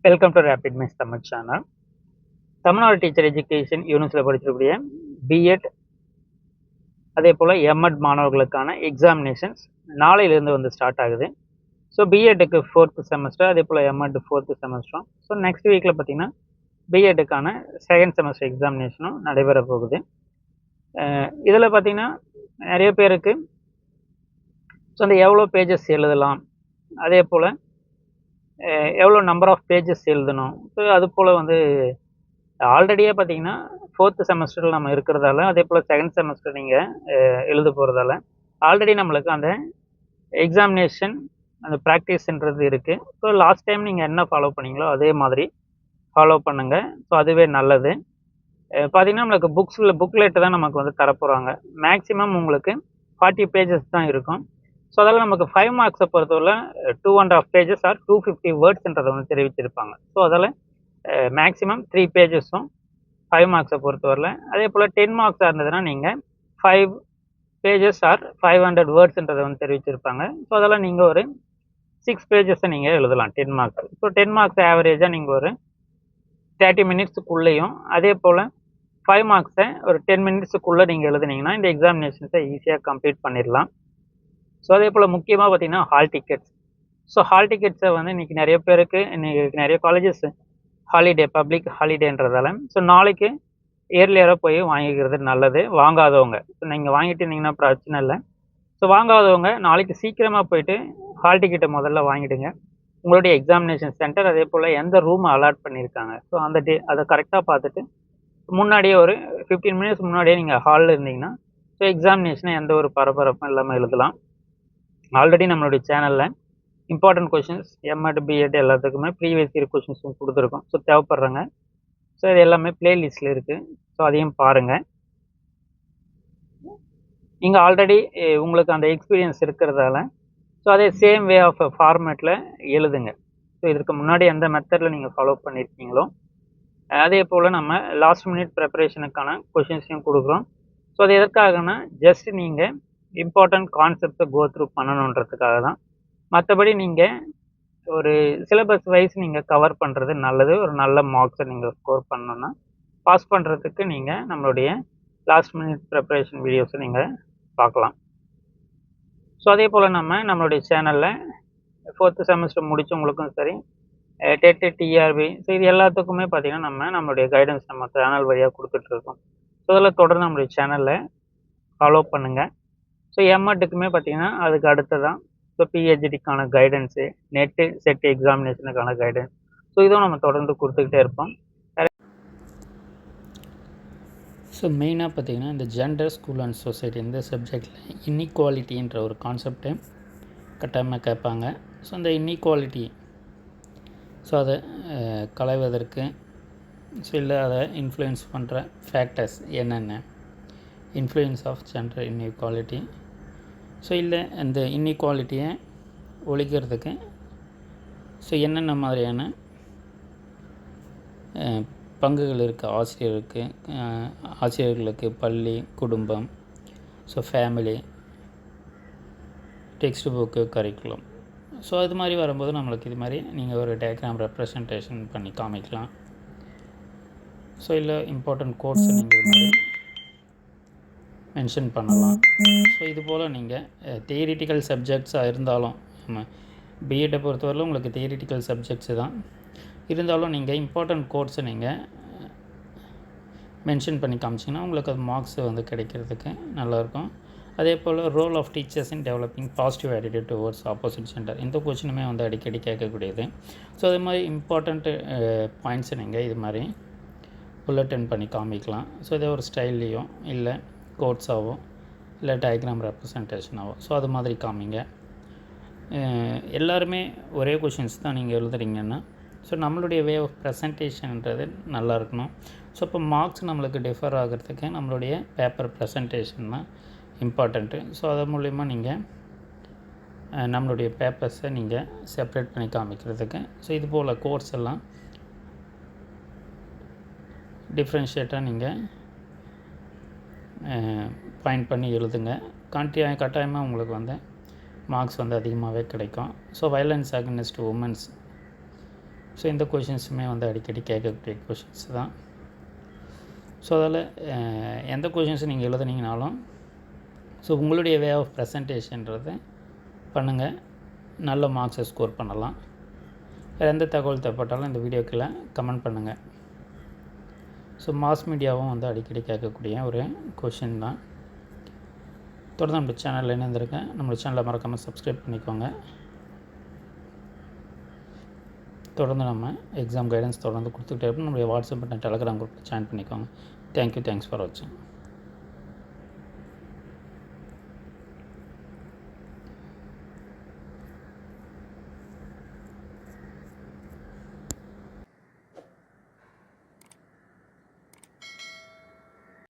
Welcome to rapid miss Tamil channel. Tamil Nadu teacher education யூனிவர்சிட்டியில் படிச்சிருக்கூடிய BEd அதே போல் எம்எட் மாணவர்களுக்கான எக்ஸாமினேஷன்ஸ் நாளையிலேருந்து வந்து ஸ்டார்ட் ஆகுது. ஸோ பிஎட்டுக்கு 4th செமஸ்டர், அதே போல் எம்எட் 4th செமஸ்டரும். ஸோ நெக்ஸ்ட் வீக்கில் பார்த்தீங்கன்னா பிஎட்டுக்கான 2nd செமஸ்டர் எக்ஸாமினேஷனும் நடைபெற போகுது. இதில் பார்த்தீங்கன்னா நிறைய பேருக்கு ஸோ அந்த எவ்வளோ பேஜஸ் எழுதலாம், அதே போல் எவ்வளோ நம்பர் ஆஃப் பேஜஸ் எழுதணும், ஸோ அது போல் வந்து ஆல்ரெடியே பார்த்தீங்கன்னா 4th செமஸ்டரில் நம்ம இருக்கிறதால, அதே போல் 2nd செமஸ்டர் நீங்கள் எழுத போகிறதால ஆல்ரெடி நம்மளுக்கு அந்த எக்ஸாமினேஷன் அந்த ப்ராக்டிஸ்ன்றது இருக்குது. ஸோ லாஸ்ட் டைம் நீங்கள் என்ன ஃபாலோ பண்ணீங்களோ அதே மாதிரி ஃபாலோ பண்ணுங்கள். ஸோ அதுவே நல்லது. பார்த்தீங்கன்னா நம்மளுக்கு புக்லெட்டு தான் நமக்கு வந்து தரப்போகிறாங்க. மேக்ஸிமம் உங்களுக்கு 40 பேஜஸ் தான் இருக்கும். ஸோ அதெல்லாம் நமக்கு 5 மார்க்ஸை பொறுத்தவரை 2.5 பேஜஸ் ஆர் 250 வேர்ட்ஸ்ன்றதை வந்து தெரிவிச்சிருப்பாங்க. ஸோ அதில் மேக்ஸிமம் 3 பேஜஸும் 5 மார்க்ஸை பொறுத்தவரையில், அதே போல் 10 மார்க்ஸாக இருந்ததுன்னா நீங்கள் 5 பேஜஸ் ஆர் 500 வேர்ட்ஸ்ன்றதை வந்து தெரிவிச்சிருப்பாங்க. ஸோ அதெல்லாம் நீங்கள் ஒரு 6 பேஜஸை நீங்கள் எழுதலாம் 10 மார்க்ஸ். ஸோ 10 மார்க்ஸ் ஆவரேஜாக நீங்கள் ஒரு 30 மினிட்ஸுக்குள்ளேயும், அதே போல் 5 மார்க்ஸை ஒரு 10 மினிட்ஸுக்குள்ளே நீங்கள் எழுதுனீங்கன்னா இந்த எக்ஸாமினேஷன்ஸை ஈஸியாக கம்ப்ளீட் பண்ணிடலாம். ஸோ அதே போல் முக்கியமாக பார்த்தீங்கன்னா ஹால் டிக்கெட்ஸ். ஸோ ஹால் டிக்கெட்ஸை வந்து இன்றைக்கி நிறைய பேருக்கு, இன்றைக்கி நிறைய காலேஜஸ் ஹாலிடே, பப்ளிக் ஹாலிடேன்றதால ஸோ நாளைக்கு இயர்லியராக போய் வாங்கிக்கிறது நல்லது. வாங்காதவங்க, ஸோ நீங்கள் வாங்கிட்டு இருந்தீங்கன்னா பிரச்சனை இல்லை. ஸோ வாங்காதவங்க நாளைக்கு சீக்கிரமாக போயிட்டு ஹால் டிக்கெட்டை முதல்ல வாங்கிடுங்க. உங்களுடைய எக்ஸாமினேஷன் சென்டர், அதே போல் எந்த ரூம் அலாட் பண்ணியிருக்காங்க, ஸோ அந்த அதை கரெக்டாக பார்த்துட்டு முன்னாடியே ஒரு 15 மினிட்ஸ் முன்னாடியே நீங்கள் ஹாலில் இருந்தீங்கன்னா ஸோ எக்ஸாமினேஷனை எந்த ஒரு பரபரப்பும் இல்லாமல் எழுதலாம். ஆல்ரெடி நம்மளுடைய சேனலில் இம்பார்ட்டன்ட் கொஷின்ஸ் எம்எட் பிஎட் எல்லாத்துக்குமே ப்ரீவியஸ் இயர் கொஷின்ஸும் கொடுத்துருக்கோம். ஸோ தேவைப்படுறாங்க. ஸோ இது எல்லாமே பிளேலிஸ்ட்டில் இருக்குது. ஸோ அதையும் பாருங்கள். நீங்கள் ஆல்ரெடி உங்களுக்கு அந்த எக்ஸ்பீரியன்ஸ் இருக்கிறதால ஸோ அதே சேம் வே ஆஃப் ஃபார்மேட்டில் எழுதுங்க. ஸோ இதற்கு முன்னாடி எந்த மெத்தடில் நீங்கள் ஃபாலோ பண்ணியிருக்கீங்களோ அதே போல் நம்ம லாஸ்ட் மினிட் ப்ரிப்பரேஷனுக்கான கொஷின்ஸையும் கொடுக்குறோம். ஸோ அது எதற்காகனா ஜஸ்ட் நீங்கள் இம்பார்ட்டன்ட் கான்செப்டை கோ த்ரூ பண்ணணுன்றதுக்காக தான். மற்றபடி நீங்கள் ஒரு சிலபஸ் வைஸ் நீங்கள் கவர் பண்ணுறது நல்லது. ஒரு நல்ல மார்க்ஸை நீங்கள் ஸ்கோர் பண்ணணுன்னா பாஸ் பண்ணுறதுக்கு நீங்கள் நம்மளுடைய லாஸ்ட் மினிட் ப்ரிப்பரேஷன் வீடியோஸை நீங்கள் பார்க்கலாம். ஸோ அதே போல் நம்மளுடைய சேனலில் 4th செமஸ்டர் முடித்தவங்களுக்கும் சரி, டெட்டு, டிஆர்பி, ஸோ இது எல்லாத்துக்குமே பார்த்திங்கன்னா நம்மளுடைய கைடன்ஸ் நம்ம சேனல் வழியாக கொடுத்துட்ருக்கோம். ஸோ அதில் தொடர்ந்து நம்மளுடைய சேனலில் ஃபாலோ பண்ணுங்கள். ஸோ எம்எட்டுக்குமே பார்த்திங்கன்னா அதுக்கு அடுத்து தான் ஸோ பிஹெச்டிக்கான கைடன்ஸு, நெட்டு செட் எக்ஸாமினேஷனுக்கான கைடன்ஸ், ஸோ இதுவும் நம்ம தொடர்ந்து கொடுத்துக்கிட்டே இருப்போம். ஸோ மெயினாக பார்த்திங்கன்னா இந்த ஜெண்டர், ஸ்கூல் அண்ட் சொசைட்டி இந்த சப்ஜெக்டில் இன்இக்வாலிட்டின்ற ஒரு கான்செப்டை கட்டாயமாக கேட்பாங்க. ஸோ அந்த இன்இக்வாலிட்டி ஸோ அதை களைவதற்கு ஸோ இல்லை அதை இன்ஃப்ளூயன்ஸ் பண்ணுற ஃபேக்டர்ஸ் என்னென்ன, influence of gender inequality, so இல்லை அந்த இன்இக்வாலிட்டியை ஒழிக்கிறதுக்கு ஸோ என்னென்ன மாதிரியான பங்குகள் இருக்குது ஆசிரியர்களுக்கு பள்ளி, குடும்பம், so family, text book, curriculum. So அது மாதிரி வரும்போது நம்மளுக்கு இது மாதிரி நீங்கள் ஒரு டயக்ராம் ரெப்ரசன்டேஷன் பண்ணி காமிக்கலாம். ஸோ இல்லை இம்பார்ட்டன்ட் கோட்ஸை நீங்கள் இது மாதிரி மென்ஷன் பண்ணலாம். ஸோ இது போல் நீங்கள் தியரிட்டிக்கல் சப்ஜெக்ட்ஸாக இருந்தாலும், நம்ம பிஎட்டை பொறுத்தவரையிலும் உங்களுக்கு தியரிட்டிக்கல் சப்ஜெக்ட்ஸு தான் இருந்தாலும் நீங்கள் இம்பார்ட்டன்ட் கோட்ஸை நீங்கள் மென்ஷன் பண்ணி காமிச்சிங்கன்னா உங்களுக்கு அது மார்க்ஸ் வந்து கிடைக்கிறதுக்கு நல்லாயிருக்கும். அதே போல் role of teachers in developing positive attitude towards opposite gender, இந்த கொஸ்டினுமே வந்து அடிக்கடி கேட்கக்கூடியது. ஸோ அது மாதிரி இம்பார்ட்டண்ட்டு பாயிண்ட்ஸை நீங்கள் இது மாதிரி புல்லட்டன் பண்ணி காமிக்கலாம். ஸோ இதே ஒரு ஸ்டைல்லையும் இல்லை கோட்ஸாவோ இல்லை டயக்ராம் ரெப்ரசன்டேஷனாவோ ஸோ அது மாதிரி காமிங்க. எல்லாருமே ஒரே கொஷின்ஸ் தான் நீங்கள் எழுதுறீங்கன்னா ஸோ நம்மளுடைய வே ஆஃப் ப்ரெசன்டேஷன்ன்றது நல்லா இருக்கணும். ஸோ இப்போ மார்க்ஸ் நம்மளுக்கு டிஃபர் ஆகிறதுக்கு நம்மளுடைய பேப்பர் ப்ரெசன்டேஷன் தான் இம்பார்ட்டண்ட்டு. ஸோ அது மூலிமா நீங்கள் நம்மளுடைய பேப்பர்ஸை நீங்கள் செப்ரேட் பண்ணி காமிக்கிறதுக்கு ஸோ இது போல் கோர்ஸ் எல்லாம் டிஃப்ரென்ஷியேட்டாக நீங்கள் பாயிண்ட் பண்ணி எழுதுங்க. கட்டாயமாக உங்களுக்கு வந்து மார்க்ஸ் வந்து அதிகமாகவே கிடைக்கும். So violence against women's, so இந்த கொஷின்ஸுமே வந்து அடிக்கடி கேட்கக்கூடிய கொஷின்ஸ் தான். ஸோ அதில் எந்த கொஷின்ஸ் நீங்கள் எழுதுனீங்கனாலும் ஸோ உங்களுடைய வே ஆஃப் ப்ரெசன்டேஷன்றதை பண்ணுங்கள், நல்ல மார்க்ஸை ஸ்கோர் பண்ணலாம். வேறு எந்த தகவல் தேவைப்பட்டாலும் இந்த வீடியோக்குள்ளே கமெண்ட் பண்ணுங்கள். ஸோ மாஸ் மீடியாவும் வந்து அடிக்கடி கேட்கக்கூடிய ஒரு கொஷின் தான். தொடர்ந்து நம்ம சேனலில் இணைந்திருக்கேன். நம்ம சேனலை மறக்காமல் சப்ஸ்கிரைப் பண்ணிக்கோங்க. தொடர்ந்து நம்ம எக்ஸாம் கைடன்ஸ் தொடர்ந்து கொடுத்துக்கிட்டே இருப்போம். நம்மளுடைய வாட்ஸ்அப் மற்றும் டெலகிராம் குரூப்பில் ஜாயின் பண்ணிக்கோங்க. தேங்க்யூ, தேங்க்ஸ் ஃபார் வாட்சிங்.